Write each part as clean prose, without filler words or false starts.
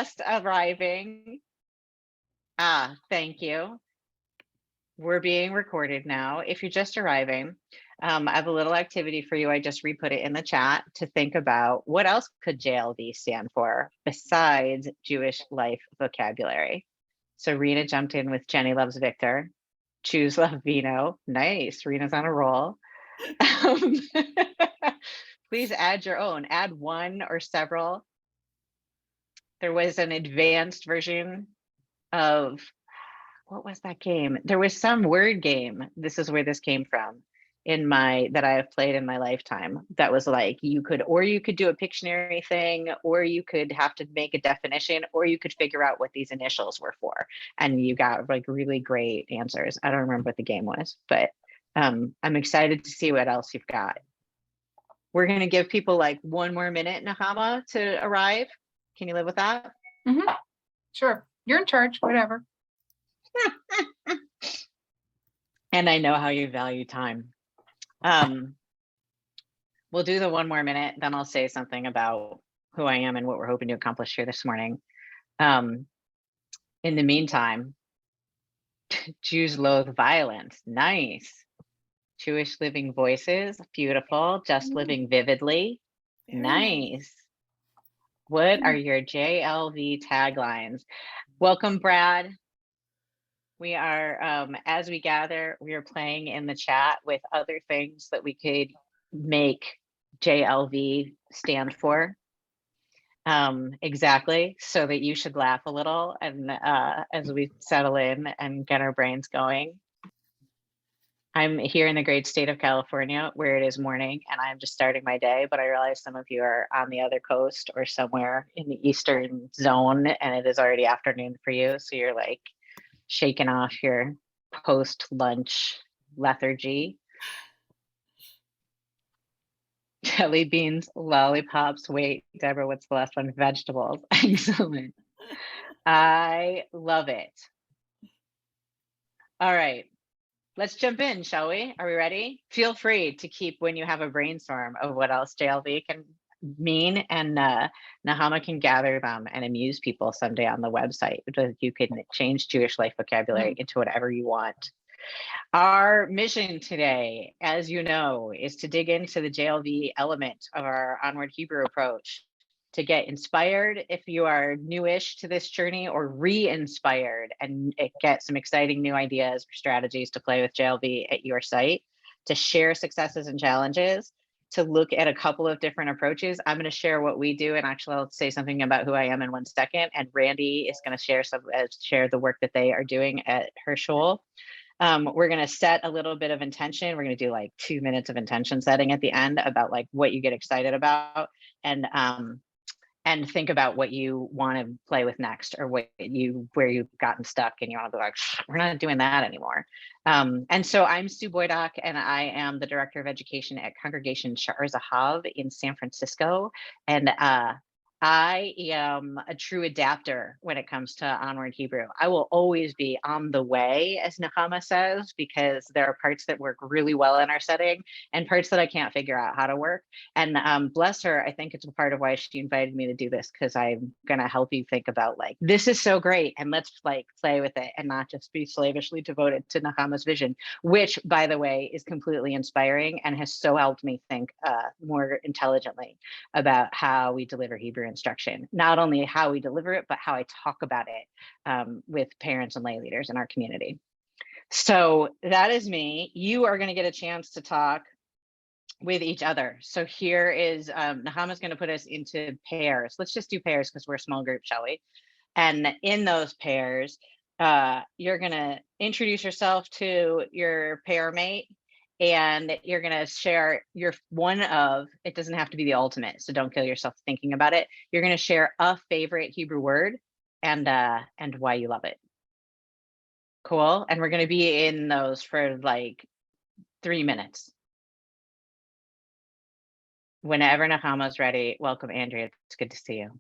just arriving. Thank you. We're being recorded now. If you're just arriving, I have a little activity for you. I just re-put it in the chat to think about what else could JLV stand for besides Jewish life vocabulary. So Rena jumped in with Jenny loves Victor. Choose love Vino. Nice. Rena's on a roll. Please add your own. Add one or several. There was an advanced version of what was that game? There was some word game. This is where this came from that I have played in my lifetime. That was like you could do a Pictionary thing, or you could have to make a definition, or you could figure out what these initials were for. And you got like really great answers. I don't remember what the game was, but I'm excited to see what else you've got. We're going to give people like one more minute, Nahama, to arrive. Can you live with that? Mm-hmm. Sure. You're in charge, whatever. And I know how you value time. We'll do the one more minute, then I'll say something about who I am and what we're hoping to accomplish here this morning. In the meantime, Jews loathe violence. Nice. Jewish living voices. Beautiful. Just living vividly. Nice. What are your JLV taglines? Welcome, Brad. We are, as we gather, we are playing in the chat with other things that we could make JLV stand for. Exactly, so that you should laugh a little and as we settle in and get our brains going. I'm here in the great state of California where it is morning and I'm just starting my day, but I realize some of you are on the other coast or somewhere in the Eastern zone and it is already afternoon for you. So you're like shaking off your post-lunch lethargy. Jelly beans, lollipops. Wait, Deborah, what's the last one? Vegetables. Excellent. I love it. All right. Let's jump in, shall we? Are we ready? Feel free to keep when you have a brainstorm of what else JLV can mean, and Nahama can gather them and amuse people someday on the website. You can change Jewish life vocabulary into whatever you want. Our mission today, as you know, is to dig into the JLV element of our Onward Hebrew approach, to get inspired if you are newish to this journey, or re-inspired and get some exciting new ideas or strategies to play with JLV at your site, to share successes and challenges, to look at a couple of different approaches. I'm going to share what we do, and actually I'll say something about who I am in 1 second, and Randee is going to share the work that they are doing at her shul. We're going to set a little bit of intention. We're going to do like 2 minutes of intention setting at the end about like what you get excited about, and think about what you want to play with next, or where you've gotten stuck and you want to be like, we're not doing that anymore. And so I'm Sue Bodjak, and I am the Director of Education at Congregation Sha'ar Hazahav in San Francisco. And I am a true adapter when it comes to Onward Hebrew. I will always be on the way, as Nahama says, because there are parts that work really well in our setting and parts that I can't figure out how to work. And bless her, I think it's a part of why she invited me to do this, because I'm going to help you think about like, this is so great, and let's like play with it and not just be slavishly devoted to Nahama's vision, which, by the way, is completely inspiring and has so helped me think more intelligently about how we deliver Hebrew instruction. Not only how we deliver it, but how I talk about it with parents and lay leaders in our community. So that is me. You are going to get a chance to talk with each other. So here is, Nahama's going to put us into pairs. Let's just do pairs because we're a small group, shall we? And in those pairs, you're going to introduce yourself to your pair mate, and you're going to share your it doesn't have to be the ultimate, so don't kill yourself thinking about it. You're going to share a favorite Hebrew word and why you love it. Cool. And we're going to be in those for like 3 minutes. Whenever Nahama's ready, welcome, Andrea. It's good to see you.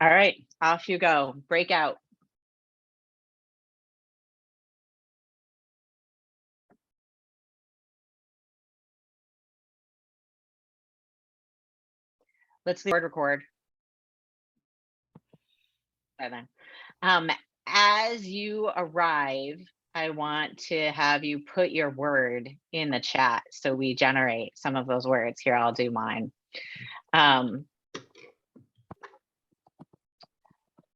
All right, off you go. Break out. Let's record. then. As you arrive, I want to have you put your word in the chat so we generate some of those words. Here, I'll do mine.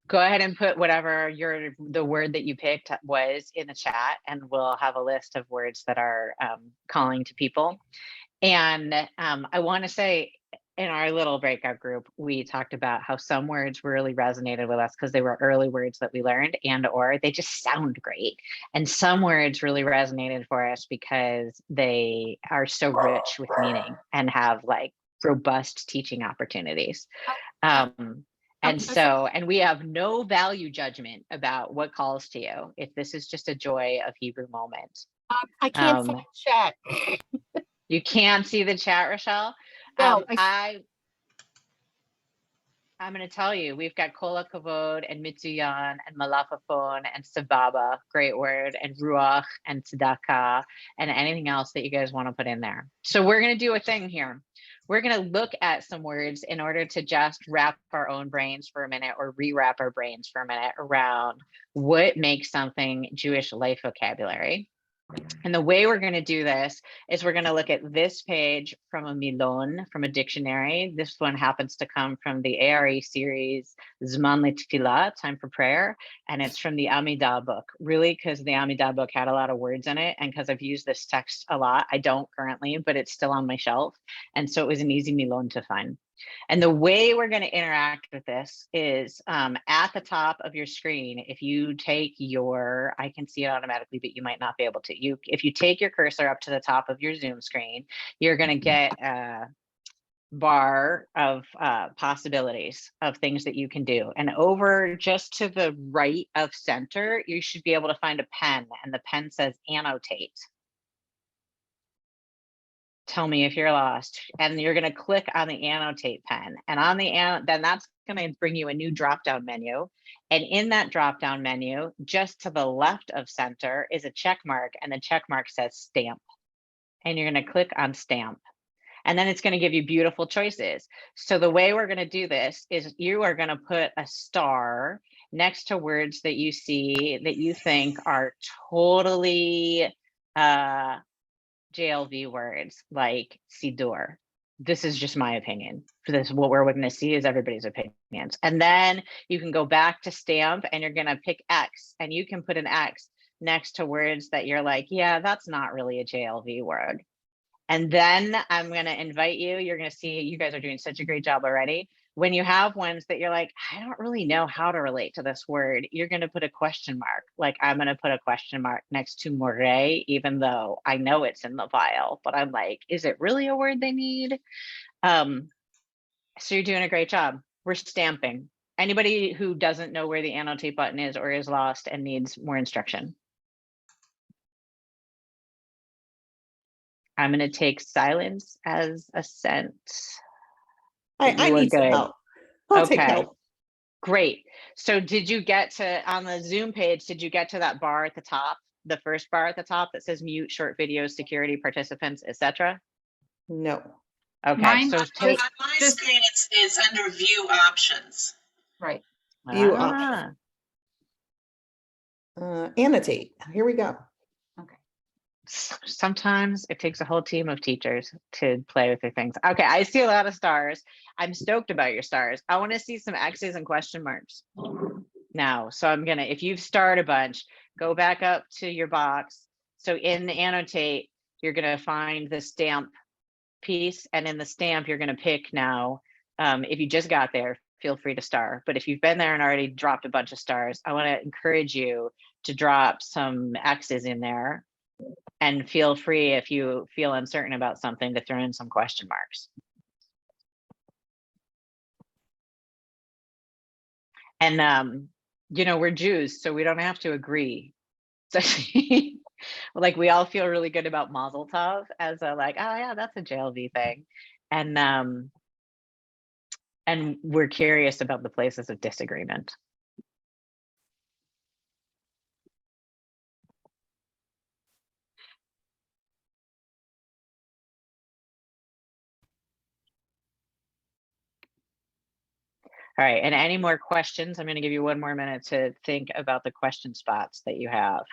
Go ahead and put whatever the word that you picked was in the chat, and we'll have a list of words that are calling to people. And I want to say, in our little breakout group, we talked about how some words really resonated with us because they were early words that we learned or they just sound great. And some words really resonated for us because they are so rich with meaning and have like robust teaching opportunities. And we have no value judgment about what calls to you. If this is just a joy of Hebrew moment. I can't see the chat. You can't see the chat, Rochelle? No, I'm going to tell you, we've got Kol HaKavod and Mitzuyan and Malachafon and Sababa, great word, and Ruach and Tzedakah and anything else that you guys want to put in there. So we're going to do a thing here. We're going to look at some words in order to just wrap our own brains for a minute or rewrap our brains for a minute around what makes something Jewish life vocabulary. And the way we're going to do this is we're going to look at this page from a milon, from a dictionary. This one happens to come from the ARE series, Zman L'Tfilah, Time for Prayer. And it's from the Amidah book, really, because the Amidah book had a lot of words in it. And because I've used this text a lot, I don't currently, but it's still on my shelf. And so it was an easy milon to find. And the way we're going to interact with this is at the top of your screen, if you take I can see it automatically, but you might not be able to. If you take your cursor up to the top of your Zoom screen, you're going to get a bar of possibilities of things that you can do. And over just to the right of center, you should be able to find a pen, and the pen says annotate. Tell me if you're lost. And you're going to click on the annotate pen, and on the then that's going to bring you a new drop down menu. And in that drop down menu, just to the left of center is a check mark, and the check mark says stamp. And you're going to click on stamp. And then it's going to give you beautiful choices. So the way we're going to do this is you are going to put a star next to words that you see that you think are totally JLV words, like Sidur. This is just my opinion. For this, what we're going to see is everybody's opinions. And then you can go back to stamp, and you're going to pick X, and you can put an X next to words that you're like, yeah, that's not really a JLV word. And then I'm going to invite you. You're going to see, you guys are doing such a great job already. When you have ones that you're like, I don't really know how to relate to this word, you're going to put a question mark. Like I'm going to put a question mark next to moray, even though I know it's in the file, but I'm like, is it really a word they need? So you're doing a great job. We're stamping. Anybody who doesn't know where the annotate button is or is lost and needs more instruction? I'm going to take silence as assent. I need some help. I'll take help. Great. So did you get to, on the Zoom page, did you get to that bar at the top, the first bar at the top that says mute, short videos, security, participants, etc.? No. Okay. Mine, so on my screen, it's under view options. right. View options. Annotate. Here we go. Okay. Sometimes it takes a whole team of teachers to play with their things. Okay, I see a lot of stars. I'm stoked about your stars. I want to see some X's and question marks now. So I'm gonna, if you've starred a bunch, go back up to your box. So in the annotate, you're gonna find the stamp piece, and in the stamp, you're gonna pick now. If you just got there, feel free to star. But if you've been there and already dropped a bunch of stars, I want to encourage you to drop some X's in there. And feel free, if you feel uncertain about something, to throw in some question marks. And, you know, we're Jews, so we don't have to agree. So, like, we all feel really good about Mazel Tov as a, like, oh yeah, that's a JLV thing. And we're curious about the places of disagreement. All right, and any more questions? I'm going to give you 1 more minute to think about the question spots that you have.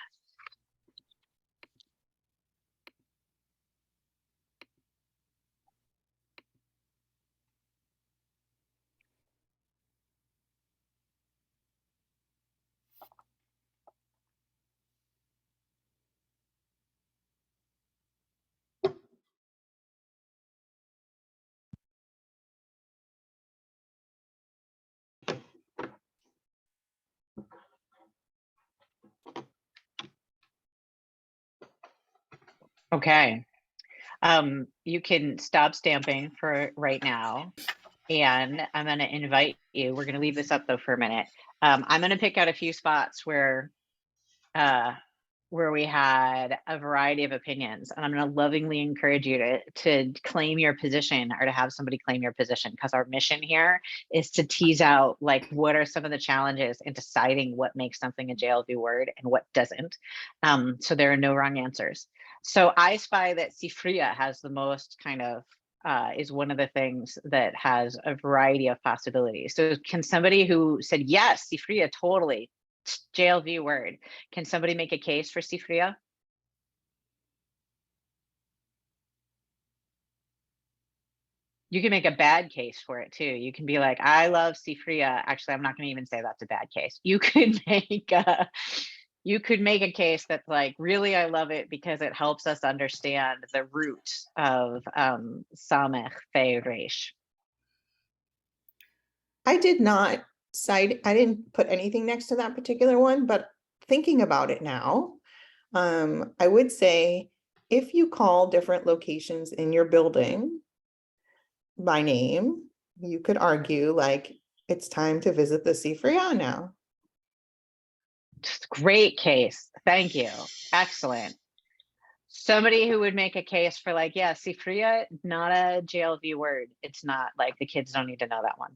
Okay. You can stop stamping for right now. And I'm going to invite you. We're going to leave this up though for a minute. I'm going to pick out a few spots where we had a variety of opinions, and I'm going to lovingly encourage you to claim your position or to have somebody claim your position, because our mission here is to tease out like what are some of the challenges in deciding what makes something a JLV word and what doesn't. So there are no wrong answers. So I spy that Sifria has the most kind of is one of the things that has a variety of possibilities. So can somebody who said yes, Sifria, totally JLV word, can somebody make a case for Sifria? You can make a bad case for it too. You can be like, I love Sifria. Actually, I'm not going to even say that's a bad case. You could make a case that's like, really, I love it because it helps us understand the root of Samech Fe Resh. I did not cite, I didn't put anything next to that particular one, but thinking about it now, I would say if you call different locations in your building by name, you could argue like it's time to visit the Sifria now. Great case. Thank you. Excellent. Somebody who would make a case for like, yeah, Sifria, not a JLV word. It's not, like the kids don't need to know that one.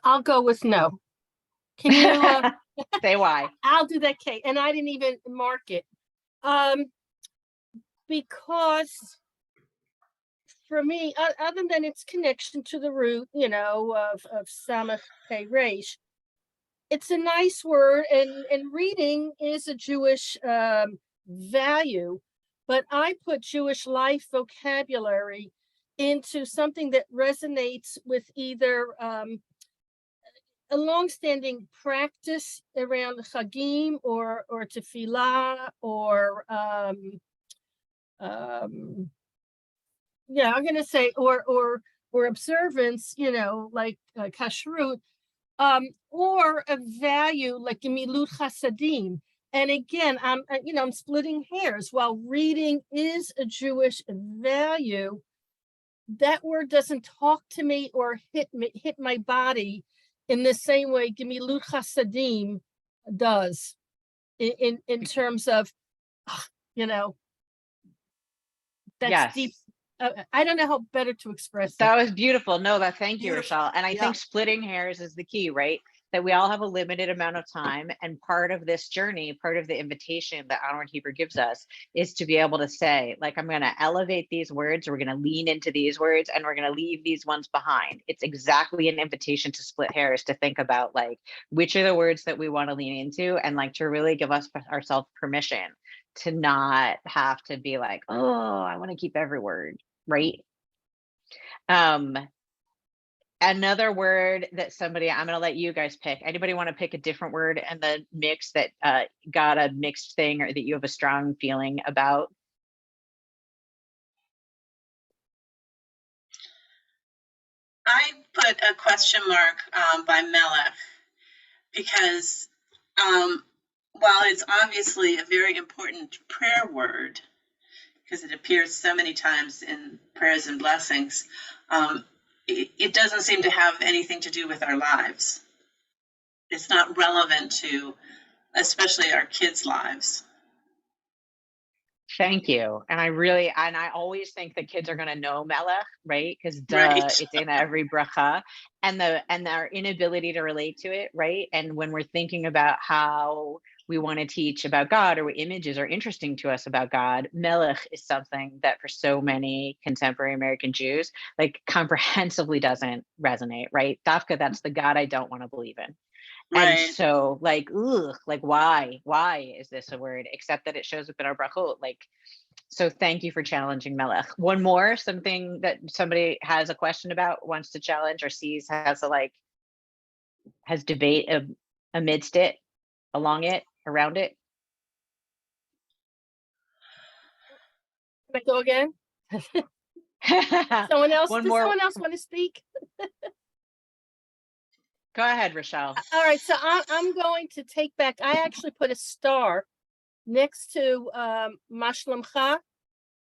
I'll go with no. Can you say why? I'll do that, Kate. And I didn't even mark it. Because for me, other than its connection to the root, you know, of Samech Pei Reish, it's a nice word, and reading is a Jewish value, but I put Jewish life vocabulary into something that resonates with either a longstanding practice around Chagim or tefillah or yeah, I'm gonna say or observance, you know, like kashrut, or a value like gemilut chasadim. And again, I'm splitting hairs. While reading is a Jewish value, that word doesn't talk to me or hit my body in the same way gemilut chasadim does in terms of, you know, that's yes. deep. I don't know how better to express it. That was beautiful. No, thank you, Beautiful. Rochelle. And I think splitting hairs is the key, right? That we all have a limited amount of time. And part of this journey, part of the invitation that Onward Hebrew gives us is to be able to say, like, I'm going to elevate these words, we're going to lean into these words, and we're going to leave these ones behind. It's exactly an invitation to split hairs, to think about like, which are the words that we want to lean into, and like to really give ourselves permission to not have to be like, oh, I want to keep every word, right? Another word that I'm going to let you guys pick. Anybody want to pick a different word in the mix that got a mixed thing or that you have a strong feeling about? I put a question mark by Melech because while it's obviously a very important prayer word, because it appears so many times in prayers and blessings, it doesn't seem to have anything to do with our lives. It's not relevant to, especially our kids' lives. Thank you. And I always think the kids are going to know Melech, right? Because Right. it's in every bracha, and their inability to relate to it, right? And when we're thinking about how we want to teach about God, or what images are interesting to us about God, Melech is something that for so many contemporary American Jews, like comprehensively doesn't resonate, right? Dafka, that's the God I don't want to believe in. And Right. so like, ugh, like why is this a word? Except that it shows up in our brachot. Like, so thank you for challenging Melech. One more, something that somebody has a question about, wants to challenge, or sees has a like, has debate amidst it, along it, around it. Can I go again? Someone else, One does more. someone else want to speak? Go ahead, Rochelle. All right, so I'm going to take back, I actually put a star next to Mashlamcha,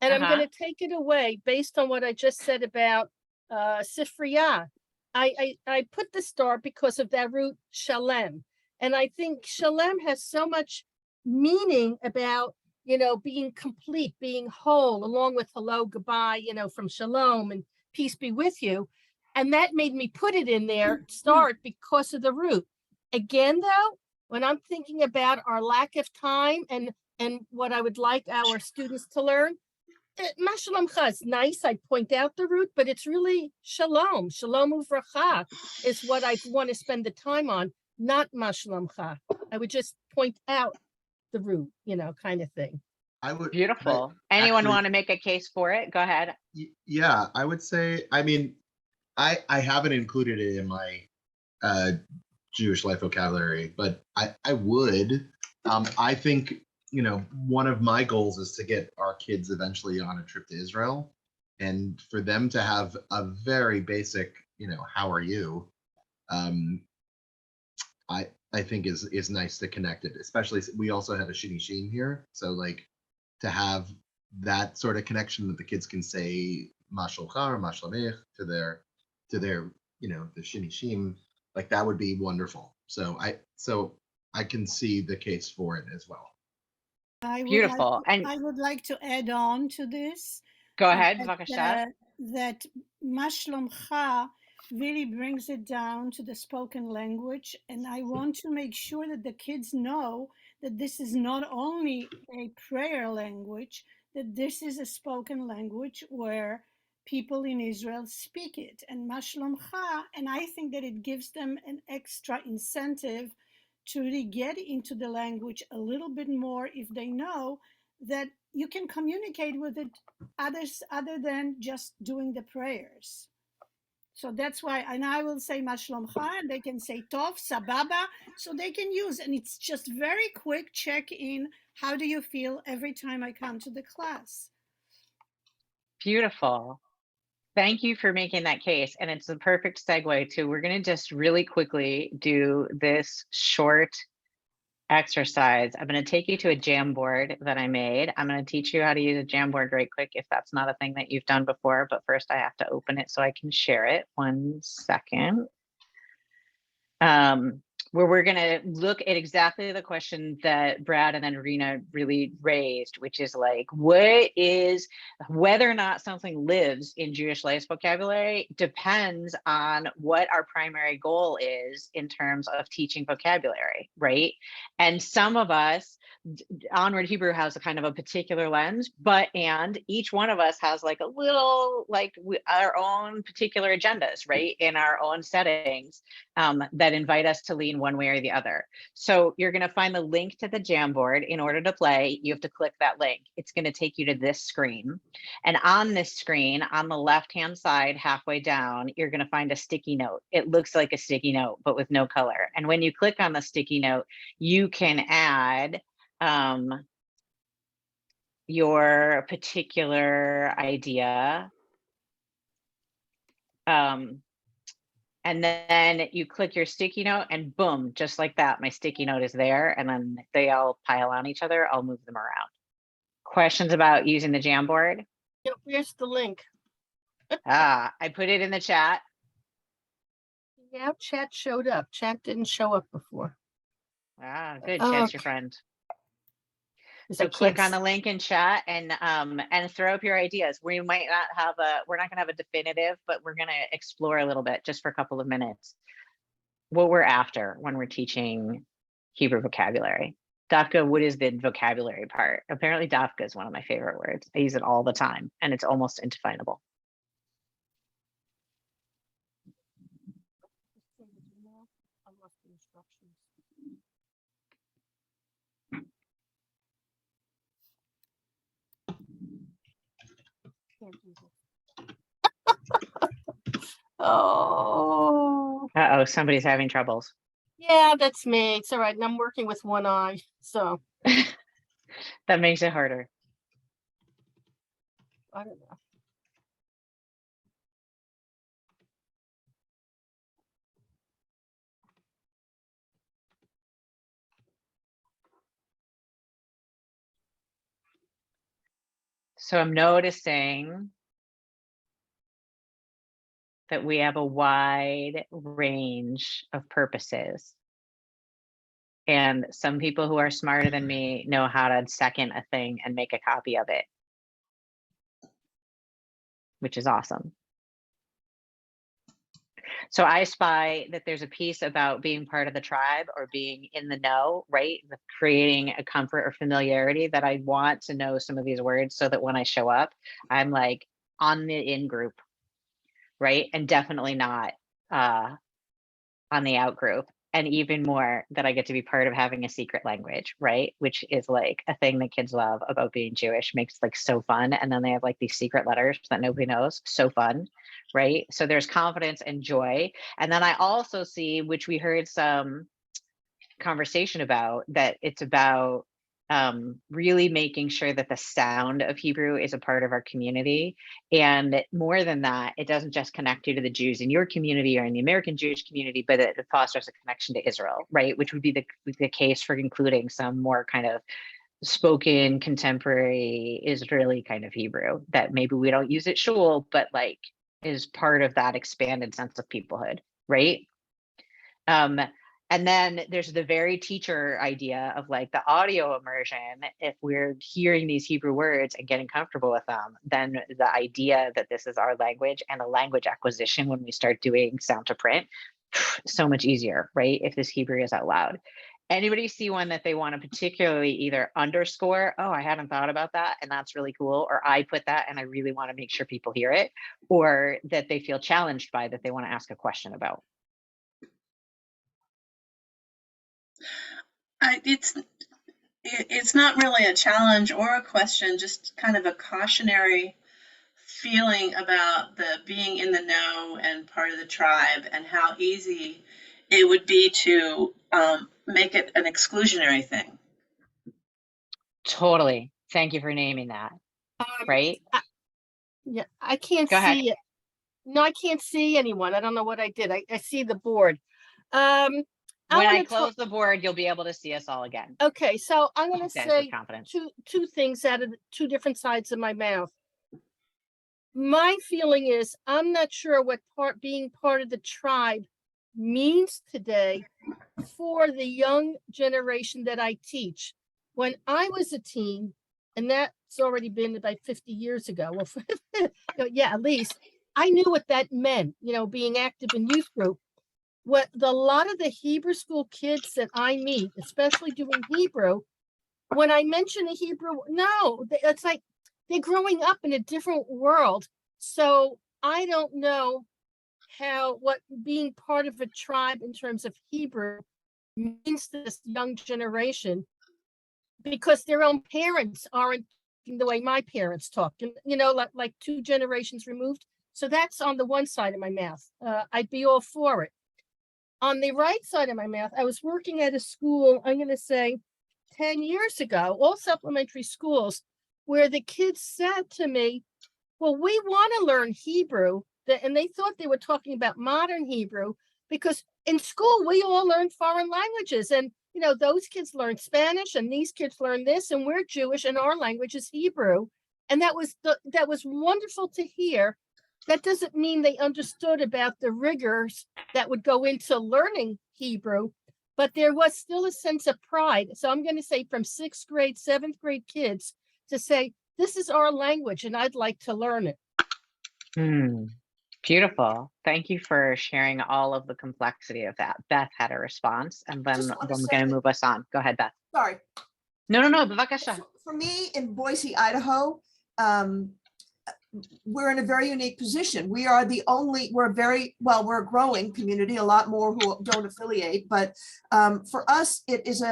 and I'm going to take it away based on what I just said about Sifriya. I put the star because of that root Shalem. And I think Shalem has so much meaning about, you know, being complete, being whole, along with hello, goodbye, you know, from Shalom and peace be with you. And that made me put it in there, start, because of the root. Again, though, when I'm thinking about our lack of time and what I would like our students to learn, Mashalamcha is nice. I point out the root, but it's really shalom. Shalom uvracha is what I want to spend the time on, not mashalamcha. I would just point out the root, you know, kind of thing. I would. Beautiful. Anyone want to make a case for it? Go ahead. Yeah, I would say, I mean, I haven't included it in my Jewish life vocabulary, but I would. I think, you know, one of my goals is to get our kids eventually on a trip to Israel, and for them to have a very basic, you know, how are you? I think is nice to connect it, especially we also have a Shini Sheen here, so like to have that sort of connection that the kids can say Mashalcha or Mashlamech to their you know, the Shini Sheen, like that would be wonderful. So I can see the case for it as well. Beautiful. And I would like to add on to this. Go ahead, Vakashat. That Mashlomcha really brings it down to the spoken language. And I want to make sure that the kids know that this is not only a prayer language, that this is a spoken language where people in Israel speak it. And Mashlomcha, and I think that it gives them an extra incentive to really get into the language a little bit more if they know that you can communicate with it other than just doing the prayers. So that's why, and I will say Mashlomcha, and they can say Tov, Sababa, so they can use, and it's just very quick check-in. How do you feel every time I come to the class? Beautiful. Thank you for making that case. And it's a perfect segue to, we're going to just really quickly do this short exercise. I'm going to take you to a Jamboard that I made. I'm going to teach you how to use a Jamboard right quick if that's not a thing that you've done before, but first I have to open it so I can share it. 1 second. Where we're going to look at exactly the question that Brad and then Rena really raised, which is like, whether or not something lives in Jewish life vocabulary depends on what our primary goal is in terms of teaching vocabulary, right? And some of us, Onward Hebrew has a kind of a particular lens, and each one of us has like a little, like our own particular agendas, right? In our own settings that invite us to lean one way or the other. So you're going to find the link to the Jamboard. In order to play, you have to click that link. It's going to take you to this screen. And on this screen, on the left-hand side, halfway down, you're going to find a sticky note. It looks like a sticky note, but with no color. And when you click on the sticky note, you can add your particular idea. And then you click your sticky note and boom, just like that, my sticky note is there. And then they all pile on each other. I'll move them around. Questions about using the Jamboard? Here's the link. I put it in the chat. Now chat showed up. Chat didn't show up before. Good. Chat's your friend. So click on the link in chat and throw up your ideas. We might not have we're not gonna have a definitive, but we're gonna explore a little bit just for a couple of minutes what we're after when we're teaching Hebrew vocabulary. Dafka, what is the vocabulary part? Apparently Dafka is one of my favorite words. I use it all the time and it's almost indefinable. Oh, Uh-oh, somebody's having troubles. yeah, that's me. It's all right. And I'm working with one eye, so That makes it harder. I don't know. So I'm noticing that we have a wide range of purposes. And some people who are smarter than me know how to second a thing and make a copy of it, which is awesome. So I spy that there's a piece about being part of the tribe or being in the know, right? Creating a comfort or familiarity that I want to know some of these words so that when I show up, I'm like on the in group, right? And definitely not on the out group. And even more that I get to be part of having a secret language, right? Which is like a thing that kids love about being Jewish, makes like so fun. And then they have like these secret letters that nobody knows, so fun, right? So there's confidence and joy. And then I also see, which we heard some conversation about, that it's about really making sure that the sound of Hebrew is a part of our community. And more than that, it doesn't just connect you to the Jews in your community or in the American Jewish community, but it fosters a connection to Israel, right? Which would be the case for including some more kind of spoken contemporary Israeli kind of Hebrew that maybe we don't use at shul, but like is part of that expanded sense of peoplehood, right? And then there's the very teacher idea of like the audio immersion. If we're hearing these Hebrew words and getting comfortable with them, then the idea that this is our language and a language acquisition when we start doing sound to print, so much easier, right? If this Hebrew is out loud. Anybody see one that they want to particularly either underscore, oh, I hadn't thought about that, and that's really cool, or I put that and I really want to make sure people hear it, or that they feel challenged by, that they want to ask a question about? It's not really a challenge or a question, just kind of a cautionary feeling about the being in the know and part of the tribe, and how easy it would be to make it an exclusionary thing. Totally. Thank you for naming that. Right? Yeah, I can't Go ahead. see it. No, I can't see anyone. I don't know what I did. I see the board. When I wanna close the board, you'll be able to see us all again. Okay, so I'm going to Says with say confidence. two things out of the two different sides of my mouth. My feeling is I'm not sure what being part of the tribe means today for the young generation that I teach. When I was a teen, and that's already been about 50 years ago, well, yeah, at least, I knew what that meant, being active in youth group. A lot of the Hebrew school kids that I meet, especially doing Hebrew, when I mention a Hebrew, no, it's like they're growing up in a different world. So I don't know what being part of a tribe in terms of Hebrew means to this young generation, because their own parents aren't the way my parents talked, and like 2 generations removed. So that's on the one side of my mouth. I'd be all for it. On the right side of my mouth, I was working at a school, I'm going to say 10 years ago, all supplementary schools, where the kids said to me, well, we want to learn Hebrew. And they thought they were talking about modern Hebrew, because in school, we all learn foreign languages. And, those kids learn Spanish and these kids learn this, and we're Jewish and our language is Hebrew. And that was wonderful to hear. That doesn't mean they understood about the rigors that would go into learning Hebrew, but there was still a sense of pride. So I'm going to say from 6th grade, 7th grade kids to say, this is our language and I'd like to learn it. Beautiful. Thank you for sharing all of the complexity of that. Beth had a response, and then just wanna I'm say going to that- move us on. Go ahead, Beth. Sorry. No, bevakasha. For me, in Boise, Idaho, we're in a very unique position. We are the only, we're a growing community, a lot more who don't affiliate, but for us, it is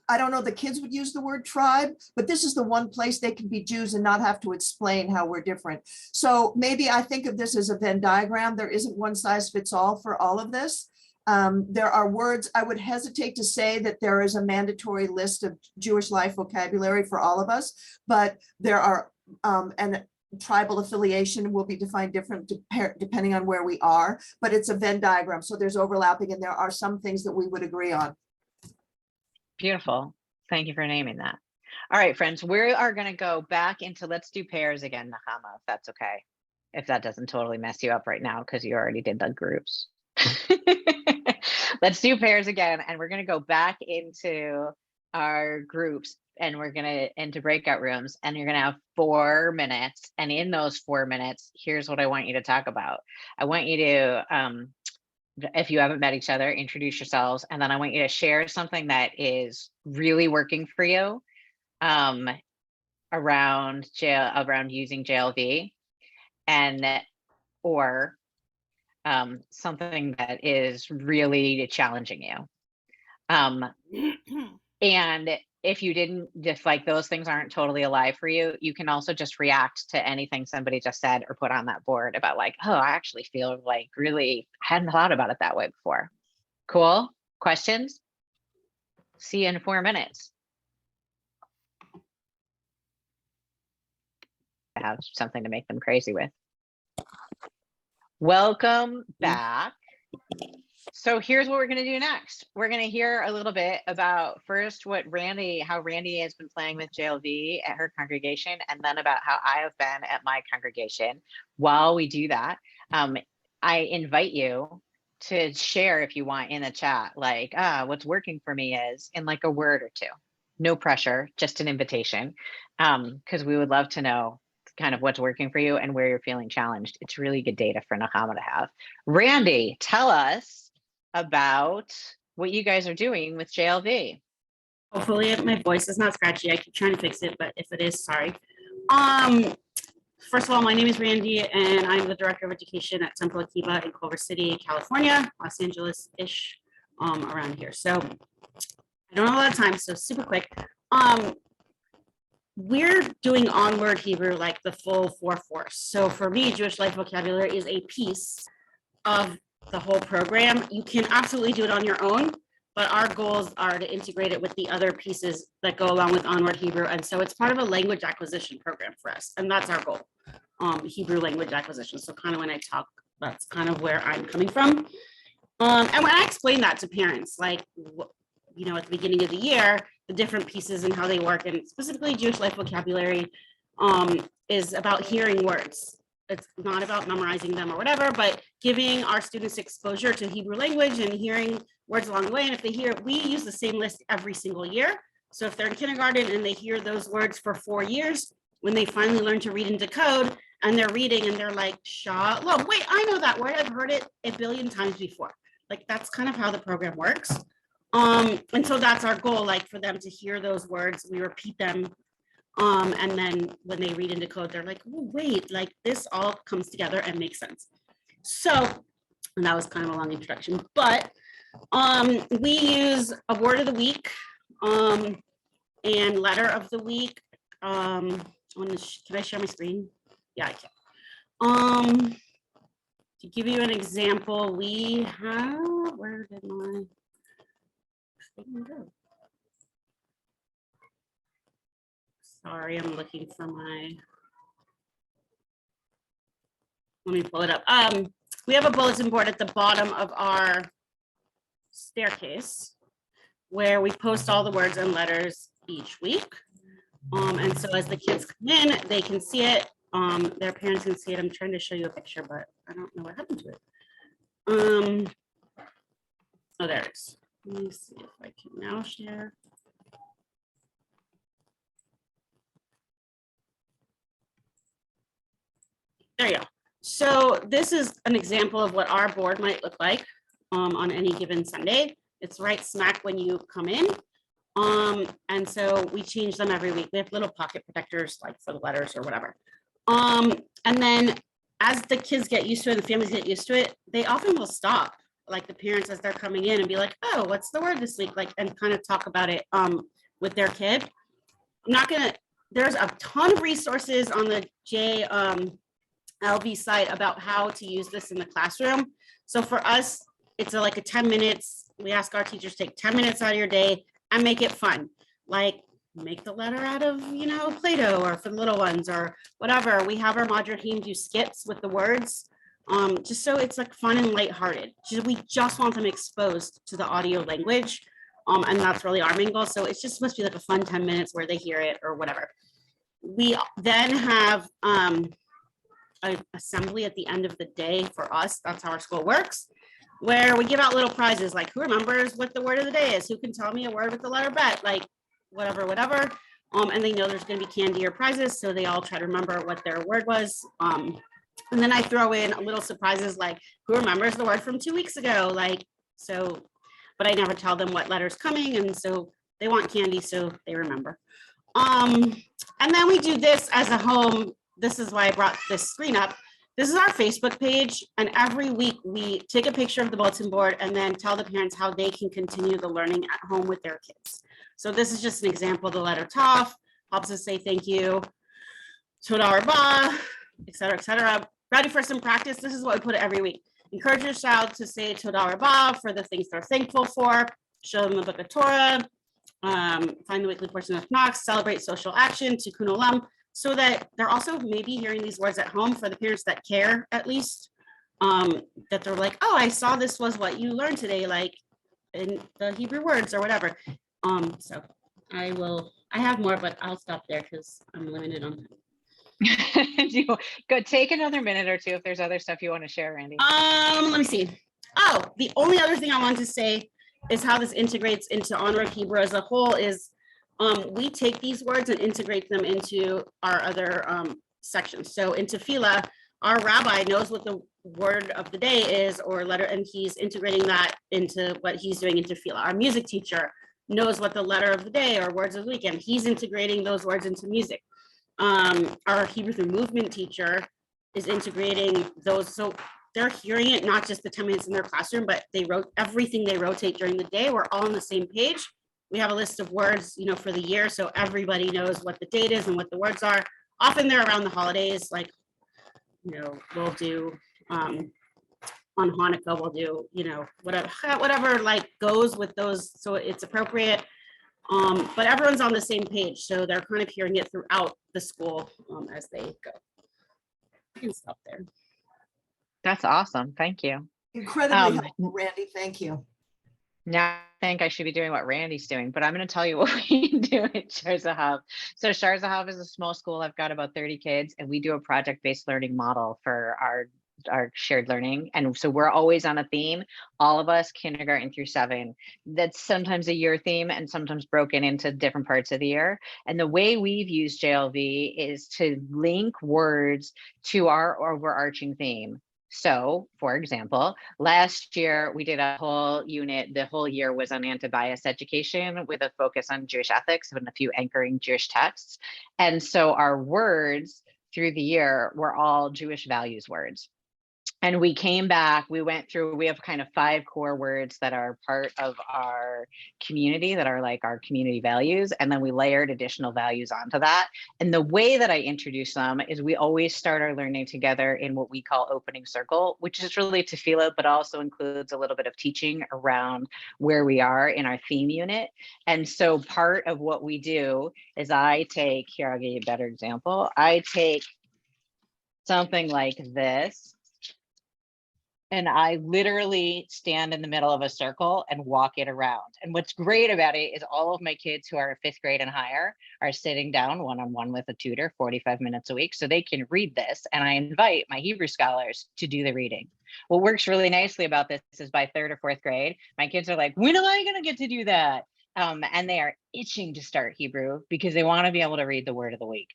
I don't know, the kids would use the word tribe, but this is the one place they can be Jews and not have to explain how we're different. So maybe I think of this as a Venn diagram. There isn't one size fits all for all of this. There are words, I would hesitate to say that there is a mandatory list of Jewish life vocabulary for all of us, but there are, and tribal affiliation will be defined different depending on where we are, but it's a Venn diagram. So there's overlapping and there are some things that we would agree on. Beautiful. Thank you for naming that. All right, friends, we are going to go back into let's do pairs again, Nahama, if that's okay. If that doesn't totally mess you up right now, because you already did the groups. Let's do pairs again, and we're going to go back into our groups, and we're going to into breakout rooms, and you're going to have 4 minutes. And in those 4 minutes, here's what I want you to talk about. I want you to, if you haven't met each other, introduce yourselves, and then I want you to share something that is really working for you around using JLV, and or something that is really challenging you. And if you didn't, just like those things aren't totally alive for you, you can also just react to anything somebody just said or put on that board about like, oh, I actually feel like really hadn't thought about it that way before. Cool. Questions? See you in 4 minutes. I have something to make them crazy with. Welcome back. So here's what we're going to do next. We're going to hear a little bit about first how Randee has been playing with JLV at her congregation, and then about how I have been at my congregation. While we do that, I invite you to share, if you want, in the chat, like, what's working for me is in like a word or two. No pressure, just an invitation, because we would love to know kind of what's working for you and where you're feeling challenged. It's really good data for Nahama to have. Randee, tell us about what you guys are doing with JLV. Hopefully my voice is not scratchy. I keep trying to fix it, but if it is, sorry. First of all, my name is Randee, and I'm the Director of Education at Temple Akiba in Culver City, California, Los Angeles-ish, around here. So I don't have a lot of time, so super quick. We're doing onward Hebrew like the full 4-4. So for me, Jewish life vocabulary is a piece of the whole program. You can absolutely do it on your own, but our goals are to integrate it with the other pieces that go along with onward Hebrew. And so it's part of a language acquisition program for us. And that's our goal, Hebrew language acquisition. So kind of when I talk, that's kind of where I'm coming from. And when I explain that to parents, like, you know, at the beginning of the year, the different pieces and how they work, and specifically Jewish life vocabulary is about hearing words. It's not about memorizing them or whatever, but giving our students exposure to Hebrew language and hearing words along the way. And if they hear, we use the same list every single year. So if they're in kindergarten and they hear those words for 4 years, when they finally learn to read and decode, and they're reading and they're like, shalom, wait, I know that word. I've heard it a billion times before. Like, that's kind of how the program works. And so that's our goal, like for them to hear those words, we repeat them. And then when they read and decode, they're like, oh, wait, like this all comes together and makes sense. So, and that was kind of a long introduction, but we use a word of the week and letter of the week. Can I share my screen? Yeah, I can. To give you an example, we have, where did my thing go? Sorry, I'm looking for my, let me pull it up. We have a bulletin board at the bottom of our staircase where we post all the words and letters each week. And so as the kids come in, they can see it. Their parents can see it. I'm trying to show you a picture, but I don't know what happened to it. Oh, there it is. Let me see if I can now share. There you go. So this is an example of what our board might look like on any given Sunday. It's right smack when you come in. And so we change them every week. We have little pocket protectors like for the letters or whatever. And then as the kids get used to it, the families get used to it, they often will stop, like the parents as they're coming in and be like, oh, what's the word this week? Like, and kind of talk about it with their kid. I'm not gonna, there's a ton of resources on the JLV site about how to use this in the classroom. So for us, it's like a 10 minutes. We ask our teachers to take 10 minutes out of your day and make it fun. Like make the letter out of, Play-Doh or for the little ones or whatever. We have our Madrahim do skits with the words, just so it's like fun and lighthearted. We just want them exposed to the audio language. And that's really our main goal. So it's just supposed to be like a fun 10 minutes where they hear it or whatever. We then have an assembly at the end of the day for us. That's how our school works, where we give out little prizes, like who remembers what the word of the day is? Who can tell me a word with the letter bet? Like whatever. And they know there's going to be candy or prizes. So they all try to remember what their word was. And then I throw in little surprises, like who remembers the word from 2 weeks ago? But I never tell them what letter's coming. And so they want candy, so they remember. And then we do this as a home. This is why I brought this screen up. This is our Facebook page. And every week we take a picture of the bulletin board and then tell the parents how they can continue the learning at home with their kids. So this is just an example. The letter Tov helps us say thank you, Toda Rabah, et cetera, Ready for some practice? This is what we put every week. Encourage your child to say Toda Rabah for the things they're thankful for. Show them the book of Torah. Find the weekly portion of Knox. Celebrate social action, Tikkun Olam, so that they're also maybe hearing these words at home for the parents that care, at least, that they're like, oh, I saw this was what you learned today, like in the Hebrew words or whatever. So I have more, but I'll stop there because I'm limited on time. Go take another minute or two if there's other stuff you want to share, Randee. Let me see. Oh, the only other thing I want to say is how this integrates into On-Road Hebrew as a whole is we take these words and integrate them into our other sections. So in Tefillah, our rabbi knows what the word of the day is or letter, and he's integrating that into what he's doing in Tefillah. Our music teacher knows what the letter of the day or words of the weekend. He's integrating those words into music. Our Hebrew through movement teacher is integrating those. So they're hearing it, not just the 10 minutes in their classroom, but they wrote everything they rotate during the day. We're all on the same page. We have a list of words, for the year. So everybody knows what the date is and what the words are. Often they're around the holidays, like, we'll do, on Hanukkah, we'll do, whatever like goes with those. So it's appropriate. But everyone's on the same page. So they're kind of hearing it throughout the school as they go. I can stop there. That's awesome. Thank you. Incredibly helpful, Randee. Thank you. Now I think I should be doing what Randee's doing, but I'm going to tell you what we do at Hazahav. So Hazahav is a small school. I've got about 30 kids, and we do a project-based learning model for our shared learning. And so we're always on a theme, all of us, kindergarten through 7. That's sometimes a year theme and sometimes broken into different parts of the year. And the way we've used JLV is to link words to our overarching theme. So, for example, last year we did a whole unit, the whole year was on anti-bias education with a focus on Jewish ethics and a few anchoring Jewish texts. And so our words through the year were all Jewish values words. And we came back, we went through, we have kind of 5 core words that are part of our community, that are like our community values. And then we layered additional values onto that. And the way that I introduce them is we always start our learning together in what we call opening circle, which is really tefillah, but also includes a little bit of teaching around where we are in our theme unit. And so part of what we do is I'll give you a better example. I take something like this, and I literally stand in the middle of a circle and walk it around. And what's great about it is all of my kids who are 5th grade and higher are sitting down one-on-one with a tutor 45 minutes a week so they can read this. And I invite my Hebrew scholars to do the reading. What works really nicely about this is by 3rd or 4th grade, my kids are like, when am I going to get to do that? and they are itching to start Hebrew because they want to be able to read the word of the week.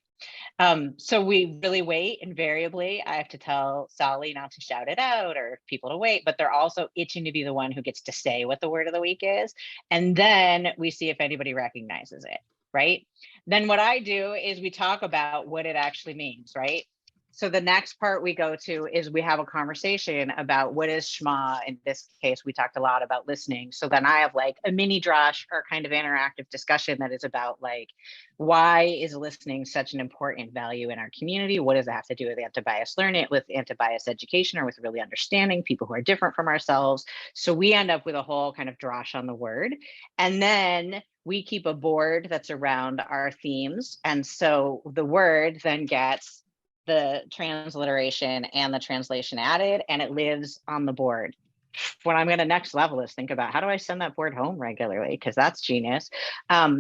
So we really wait. Invariably, I have to tell Sally not to shout it out or people to wait, but they're also itching to be the one who gets to say what the word of the week is. And then we see if anybody recognizes it, right? Then what I do is we talk about what it actually means, right? So the next part we go to is we have a conversation about what is Shema. In this case, we talked a lot about listening. So then I have like a mini drash or kind of interactive discussion that is about like, why is listening such an important value in our community? What does it have to do with anti-bias learning, with anti-bias education, or with really understanding people who are different from ourselves? So we end up with a whole kind of drash on the word. And then we keep a board that's around our themes. And so the word then gets the transliteration and the translation added, and it lives on the board. What I'm going to next level is think about how do I send that board home regularly, because that's genius.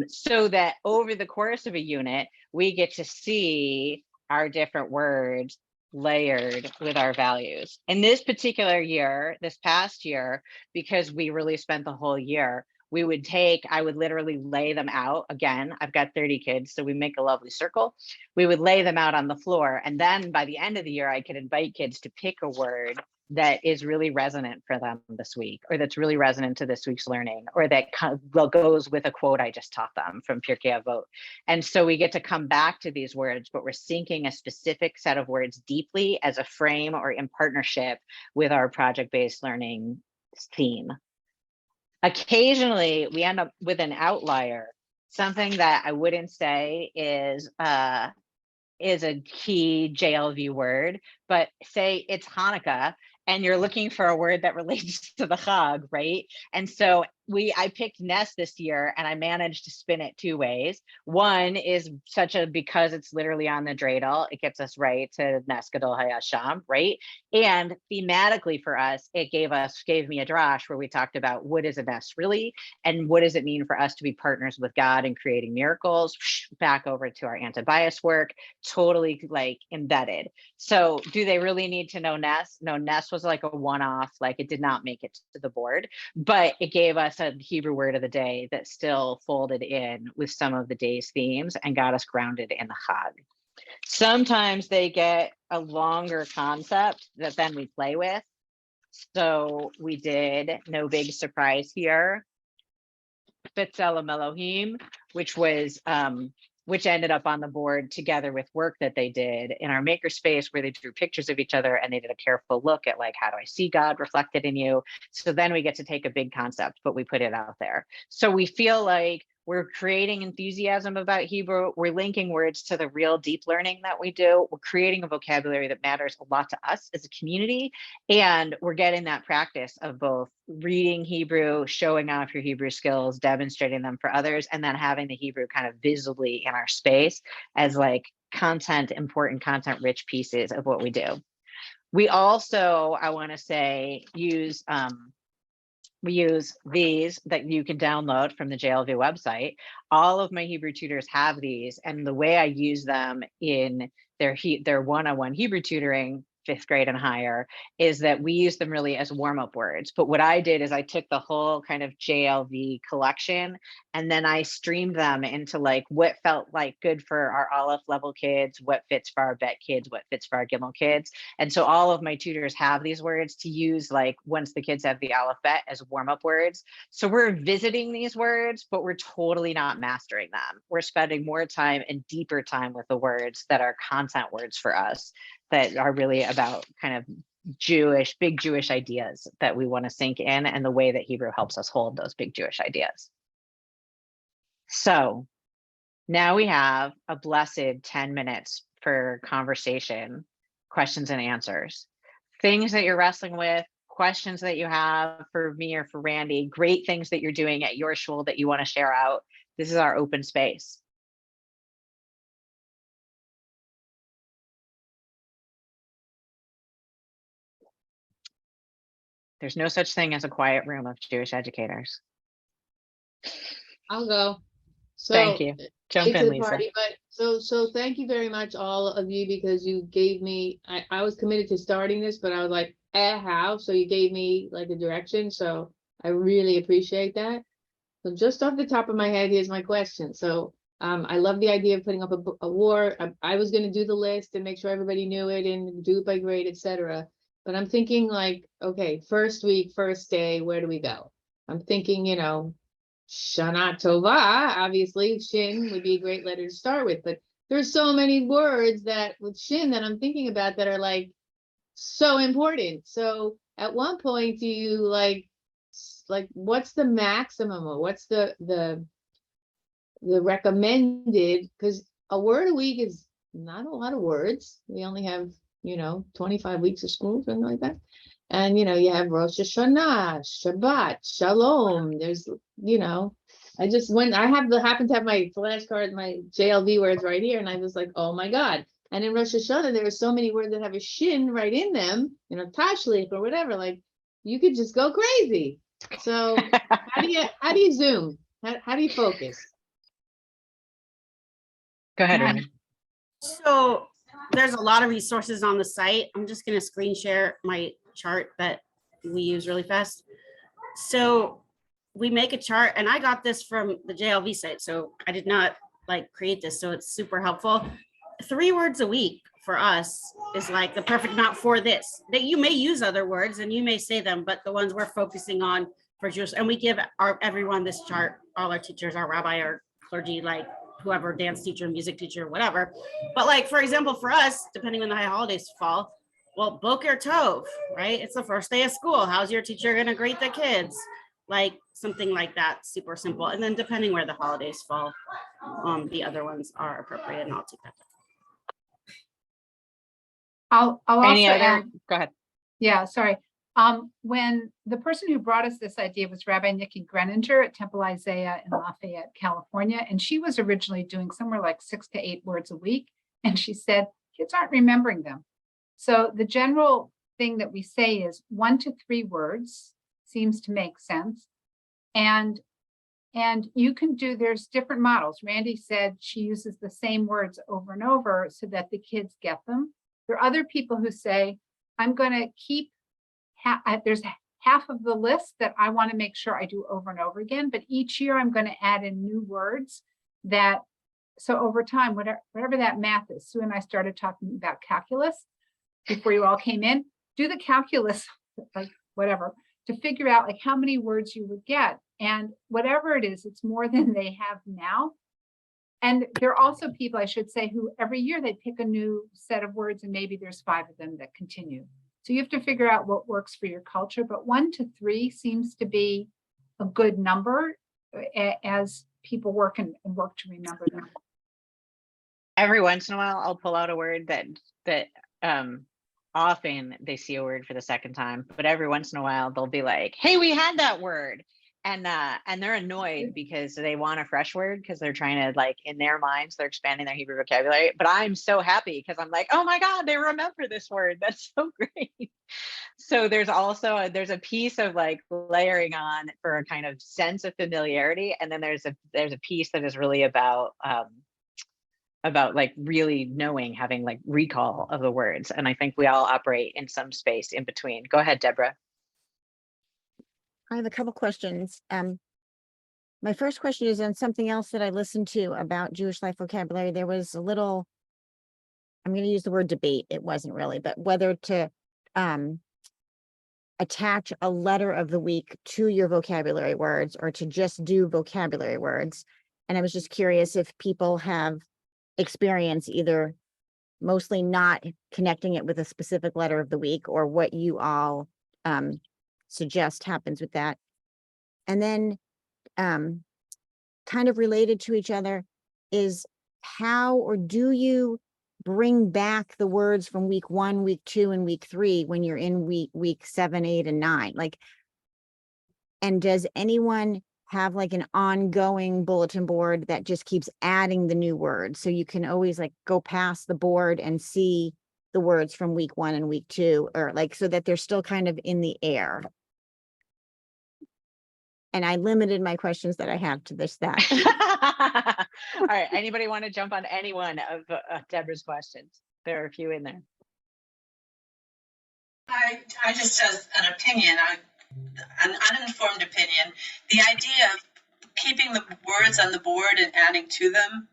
So that over the course of a unit, we get to see our different words layered with our values. In this particular year, this past year, because we really spent the whole year, I would literally lay them out. Again, I've got 30 kids, so we make a lovely circle. We would lay them out on the floor. And then by the end of the year, I could invite kids to pick a word that is really resonant for them this week, or that's really resonant to this week's learning, or that goes with a quote I just taught them from Pirkei Avot. And so we get to come back to these words, but we're syncing a specific set of words deeply as a frame or in partnership with our project-based learning theme. Occasionally, we end up with an outlier, something that I wouldn't say is a key JLV word, but say it's Hanukkah and you're looking for a word that relates to the Chag, right? And so I picked Ness this year and I managed to spin it two ways. One is because it's literally on the dreidel, it gets us right to Nes Gadol Hayasham, right? And thematically for us, it gave me a drash where we talked about what is a Ness really, and what does it mean for us to be partners with God in creating miracles, back over to our anti-bias work, totally like embedded. So do they really need to know Ness? No, Ness was like a one-off, like it did not make it to the board, but it gave us a Hebrew word of the day that still folded in with some of the day's themes and got us grounded in the Chag. Sometimes they get a longer concept that then we play with. So we did, no big surprise here, B'Tselem Elohim, which ended up on the board together with work that they did in our makerspace where they drew pictures of each other and they did a careful look at like, how do I see God reflected in you? So then we get to take a big concept, but we put it out there. So we feel like we're creating enthusiasm about Hebrew. We're linking words to the real deep learning that we do. We're creating a vocabulary that matters a lot to us as a community. And we're getting that practice of both reading Hebrew, showing off your Hebrew skills, demonstrating them for others, and then having the Hebrew kind of visibly in our space as like important content rich pieces of what we do. We also, I want to say, we use these that you can download from the JLV website. All of my Hebrew tutors have these, and the way I use them in their one-on-one Hebrew tutoring, 5th grade and higher, is that we use them really as warm-up words. But what I did is I took the whole kind of JLV collection and then I streamed them into like what felt like good for our Aleph level kids, what fits for our Bet kids, what fits for our Gimel kids. And so all of my tutors have these words to use like once the kids have the Aleph Bet as warm-up words. So we're visiting these words, but we're totally not mastering them. We're spending more time and deeper time with the words that are content words for us, that are really about kind of big Jewish ideas that we want to sink in, and the way that Hebrew helps us hold those big Jewish ideas. So now we have a blessed 10 minutes for conversation, questions and answers, things that you're wrestling with, questions that you have for me or for Randee, great things that you're doing at your shul that you want to share out. This is our open space. There's no such thing as a quiet room of Jewish educators. I'll go. So thank you. Jump in, Lisa. Party, but so thank you very much, all of you, because you gave me, I was committed to starting this, but I was like, how? So you gave me like a direction. So I really appreciate that. So just off the top of my head, here's my question. So I love the idea of putting up a war. I was going to do the list and make sure everybody knew it and do it by grade, etc. But I'm thinking like, okay, first week, first day, where do we go? I'm thinking, Shana Tova, obviously, Shin would be a great letter to start with, but there's so many words that with Shin that I'm thinking about that are like so important. So at one point, do you like what's the maximum or what's the recommended? Because a word a week is not a lot of words. We only have 25 weeks of school, something like that. And you have Rosh Hashanah, Shabbat, Shalom. There's I happen to have my flashcard, my JLV words right here, and I was like, oh my God. And in Rosh Hashanah, there are so many words that have a shin right in them, tashlich or whatever. Like you could just go crazy. So how do you zoom? How do you focus? Go ahead, Randee. So there's a lot of resources on the site. I'm just going to screen share my chart that we use really fast. So we make a chart, and I got this from the JLV site. So I did not create this. So it's super helpful. 3 words a week for us is like the perfect amount for this. That you may use other words and you may say them, but the ones we're focusing on for Jewish, and we give everyone this chart, all our teachers, our rabbi, our clergy, whoever, dance teacher, music teacher, whatever. But for example, for us, depending on the high holidays fall, well, Boker Tov, right? It's the first day of school. How's your teacher going to greet the kids? Something like that, super simple. And then depending where the holidays fall, the other ones are appropriate, and I'll take that. I'll Any also other? add, Go ahead. yeah, sorry. When the person who brought us this idea was Rabbi Nikki Greninger at Temple Isaiah in Lafayette, California, and she was originally doing somewhere like 6 to 8 words a week, and she said kids aren't remembering them. So the general thing that we say is 1 to 3 words seems to make sense, and you can there's different models. Randee said she uses the same words over and over so that the kids get them. There are other people who say, I'm going to keep there's half of the list that I want to make sure I do over and over again, but each year I'm going to add in new words so over time, whatever that math is. Sue and I started talking about calculus before you all came in. Do the calculus, whatever, to figure out how many words you would get. And whatever it is, it's more than they have now. And there are also people, I should say, who every year they pick a new set of words, and maybe there's 5 of them that continue. So you have to figure out what works for your culture, but 1 to 3 seems to be a good number as people work and work to remember them. Every once in a while, I'll pull out a word that often they see a word for the second time, but every once in a while they'll be like, hey, we had that word. And they're annoyed because they want a fresh word because they're trying to in their minds, they're expanding their Hebrew vocabulary. But I'm so happy because I'm like, oh my God, they remember this word. That's so great. So there's a piece of layering on for a kind of sense of familiarity. And then there's a piece that is really about really knowing, having recall of the words. And I think we all operate in some space in between. Go ahead, Deborah. I have a couple questions. My first question is on something else that I listened to about Jewish life vocabulary. There was a little, I'm going to use the word debate. It wasn't really, but whether to attach a letter of the week to your vocabulary words or to just do vocabulary words. And I was just curious if people have experience either mostly not connecting it with a specific letter of the week, or what you all suggest happens with that. And then kind of related to each other is how, or do you bring back the words from week 1, week 2, and week 3 when you're in week 7, 8, and 9? And does anyone have an ongoing bulletin board that just keeps adding the new words, so you can always go past the board and see the words from week 1 and week 2, or so that they're still kind of in the air? And I limited my questions that I have to that. All right. Anybody want to jump on any one of Deborah's questions? There are a few in there. I just, as an opinion, an uninformed opinion, the idea of keeping the words on the board and adding to them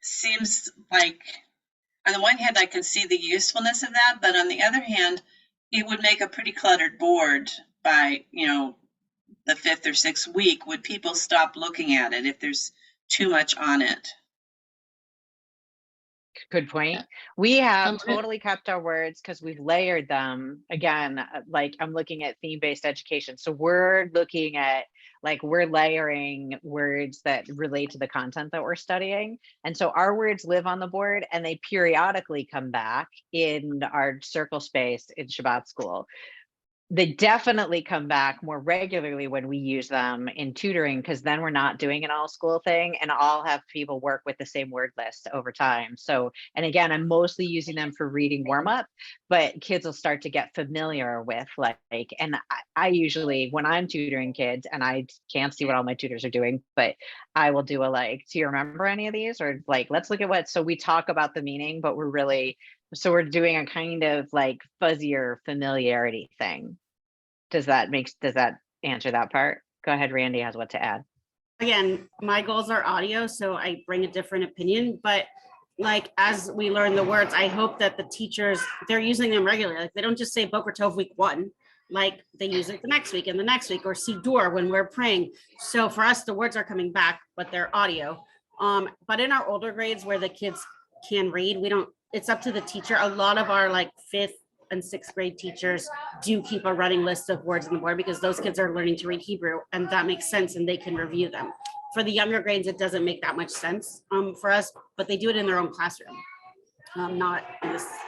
seems like, on the one hand, I can see the usefulness of that, but on the other hand, it would make a pretty cluttered board by, the 5th or 6th week. Would people stop looking at it if there's too much on it? Good point. We have Um, totally kept our words because we've layered them. Again, like I'm looking at theme-based education. So we're looking at, like, we're layering words that relate to the content that we're studying. And so our words live on the board and they periodically come back in our circle space in Shabbat school. They definitely come back more regularly when we use them in tutoring, because then we're not doing an all school thing and I'll have people work with the same word list over time. So, and again, I'm mostly using them for reading warm up, but kids will start to get familiar with and I usually, when I'm tutoring kids, and I can't see what all my tutors are doing, but I will do a do you remember any of these? Or let's look at what, so we talk about the meaning, but we're doing a kind of fuzzier familiarity thing. Does that answer that part? Go ahead, Randee has what to add. Again, my goals are audio, so I bring a different opinion, but as we learn the words, I hope that the teachers, they're using them regularly. They don't just say Boker Tov week 1, they use it the next week and the next week, or Siddur when we're praying. So for us, the words are coming back, but they're audio. But in our older grades where the kids can read, it's up to the teacher. A lot of our 5th and 6th grade teachers do keep a running list of words on the board because those kids are learning to read Hebrew, and that makes sense and they can review them. For the younger grades, it doesn't make that much sense for us, but they do it in their own classroom, not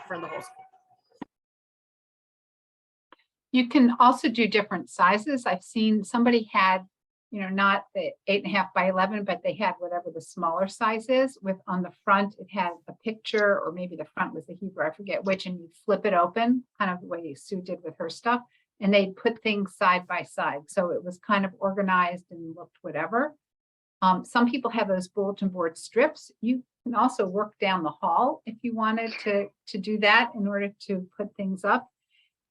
for the whole school. You can also do different sizes. I've seen somebody had, not the 8.5 by 11, but they had whatever the smaller size is, with on the front, it had a picture, or maybe the front was the Hebrew, I forget which, and you flip it open, kind of the way Sue did with her stuff. And they put things side by side. So it was kind of organized and looked whatever. Some people have those bulletin board strips. You can also work down the hall if you wanted to do that in order to put things up.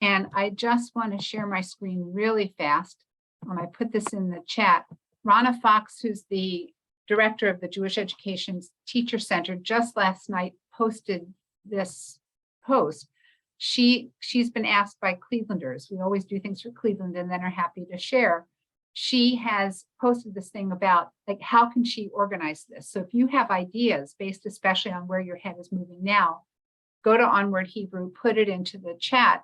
And I just want to share my screen really fast. I put this in the chat. Rana Fox, who's the director of the Jewish Education Teacher Center, just last night posted this post. She's been asked by Clevelanders. We always do things for Cleveland and then are happy to share. She has posted this thing about how can she organize this? So if you have ideas based especially on where your head is moving now, go to Onward Hebrew, put it into the chat,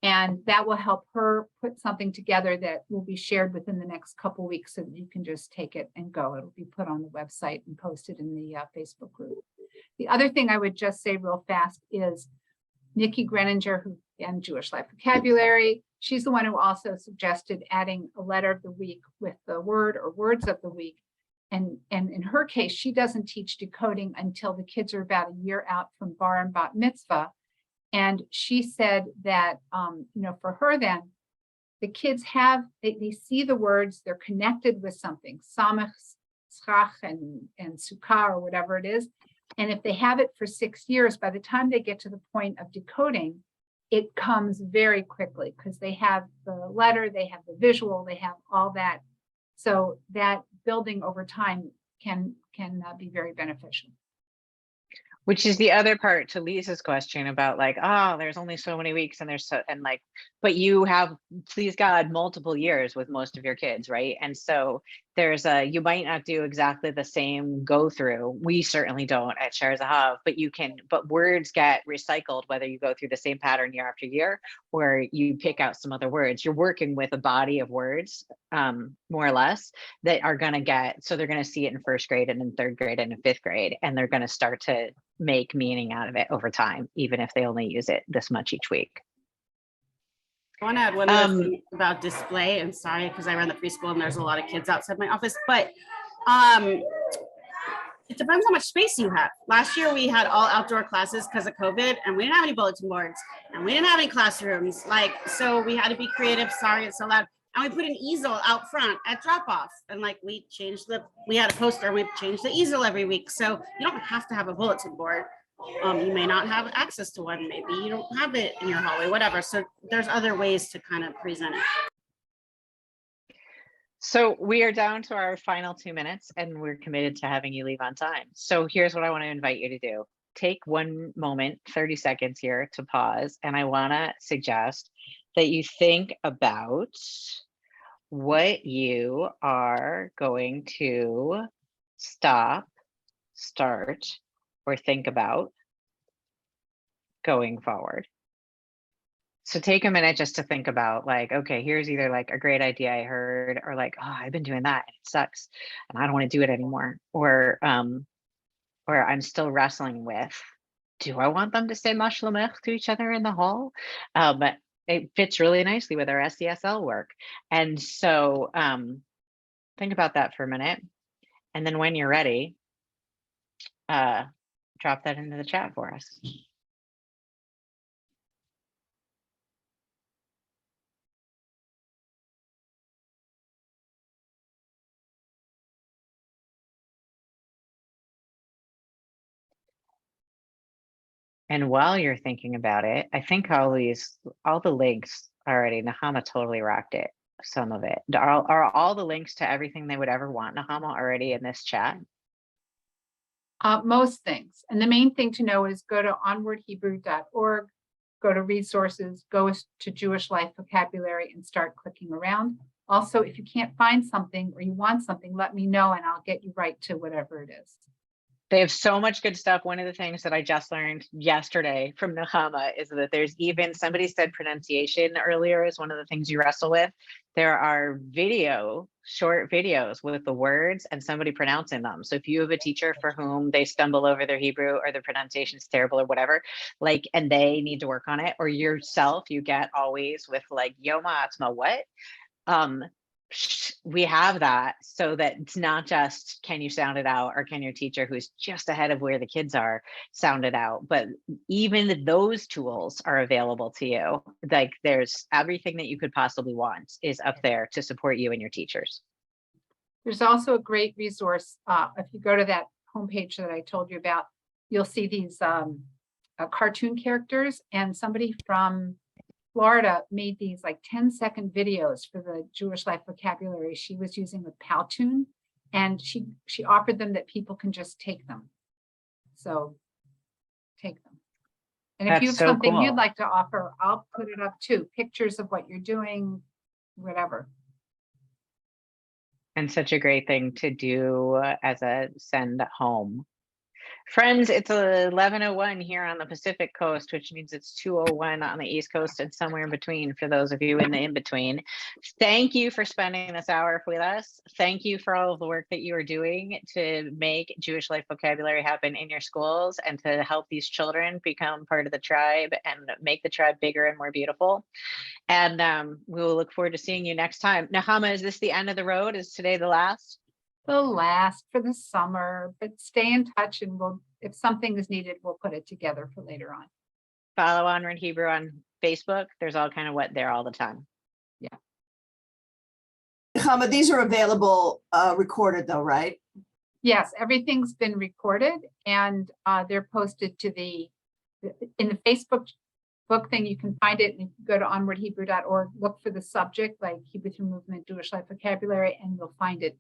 and that will help her put something together that will be shared within the next couple of weeks so that you can just take it and go. It'll be put on the website and posted in the Facebook group. The other thing I would just say real fast is Nikki Greninger, who in Jewish Life Vocabulary, she's the one who also suggested adding a letter of the week with the word or words of the week. And in her case, she doesn't teach decoding until the kids are about a year out from bar and bat mitzvah. And she said that, for her then, the kids they see the words, they're connected with something, samach, schach, and sukkah, or whatever it is. And if they have it for 6 years, by the time they get to the point of decoding, it comes very quickly because they have the letter, they have the visual, they have all that. So that building over time can be very beneficial. Which is the other part to Lisa's question about there's only so many weeks and but you have, please God, multiple years with most of your kids, right? And so you might not do exactly the same go through. We certainly don't at Hazahav, but words get recycled, whether you go through the same pattern year after year, or you pick out some other words. You're working with a body of words, more or less, that are going to so they're going to see it in 1st grade and in 3rd grade and in 5th grade, and they're going to start to make meaning out of it over time, even if they only use it this much each week. I want to add one other thing about display, and sorry, because I run the preschool and there's a lot of kids outside my office, but it depends how much space you have. Last year we had all outdoor classes because of COVID, and we didn't have any bulletin boards, and we didn't have any classrooms. So we had to be creative. Sorry, it's so loud. And we put an easel out front at drop off, and we had a poster, and we changed the easel every week. So you don't have to have a bulletin board. You may not have access to one. Maybe you don't have it in your hallway, whatever. So there's other ways to kind of present it. So we are down to our final 2 minutes and we're committed to having you leave on time. So here's what I want to invite you to do. Take one moment, 30 seconds here to pause. And I want to suggest that you think about what you are going to stop, start, or think about going forward. So take a minute just to think about like, okay, here's either like a great idea I heard, or like, oh, I've been doing that and it sucks and I don't want to do it anymore. Or I'm still wrestling with, do I want them to say mashlamech to each other in the hall? But it fits really nicely with our SDSL work. And so think about that for a minute. And then when you're ready, drop that into the chat for us. And while you're thinking about it, I think all the links already, Nahama totally rocked it, some of it. Are all the links to everything they would ever want, Nahama, already in this chat? Most things. And the main thing to know is go to onwardhebrew.org, go to resources, go to Jewish Life Vocabulary and start clicking around. Also, if you can't find something or you want something, let me know and I'll get you right to whatever it is. They have so much good stuff. One of the things that I just learned yesterday from Nahama is that there's even, somebody said pronunciation earlier is one of the things you wrestle with. There are short videos with the words and somebody pronouncing them. So if you have a teacher for whom they stumble over their Hebrew or their pronunciation is terrible or whatever, like, and they need to work on it, or yourself, you get always with like, Yoma Atzma, what? We have that so that it's not just can you sound it out, or can your teacher who's just ahead of where the kids are sound it out, but even those tools are available to you. Like there's everything that you could possibly want is up there to support you and your teachers. There's also a great resource. If you go to that homepage that I told you about, you'll see these cartoon characters, and somebody from Florida made these like 10-second videos for the Jewish Life Vocabulary she was using with Powtoon, and she offered them that people can just take them. So take them. And if you have so something cool. you'd like to offer, I'll put it up too. Pictures of what you're doing, whatever. And such a great thing to do as a send home. Friends, it's 11:01 here on the Pacific Coast, which means it's 2:01 on the East Coast and somewhere in between for those of you in the in-between. Thank you for spending this hour with us. Thank you for all of the work that you are doing to make Jewish Life Vocabulary happen in your schools and to help these children become part of the tribe and make the tribe bigger and more beautiful. And we will look forward to seeing you next time. Nahama, is this the end of the road? Is today the last? The last for the summer, but stay in touch and if something is needed, we'll put it together for later on. Follow Onward Hebrew on Facebook. There's all kind of what there all the time. Yeah. Hama, these are available recorded though, right? Yes, everything's been recorded and they're posted to in the Facebook book thing. You can find it and you can go to onwardhebrew.org, look for the subject like Hebrew Through Movement, Jewish Life Vocabulary, and you'll find it.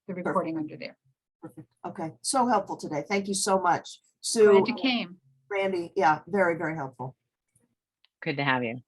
The recording under there. Perfect. Okay. So helpful today. Thank you so much. Sue, Glad you came. Randee. Yeah, very, very helpful. Good to have you.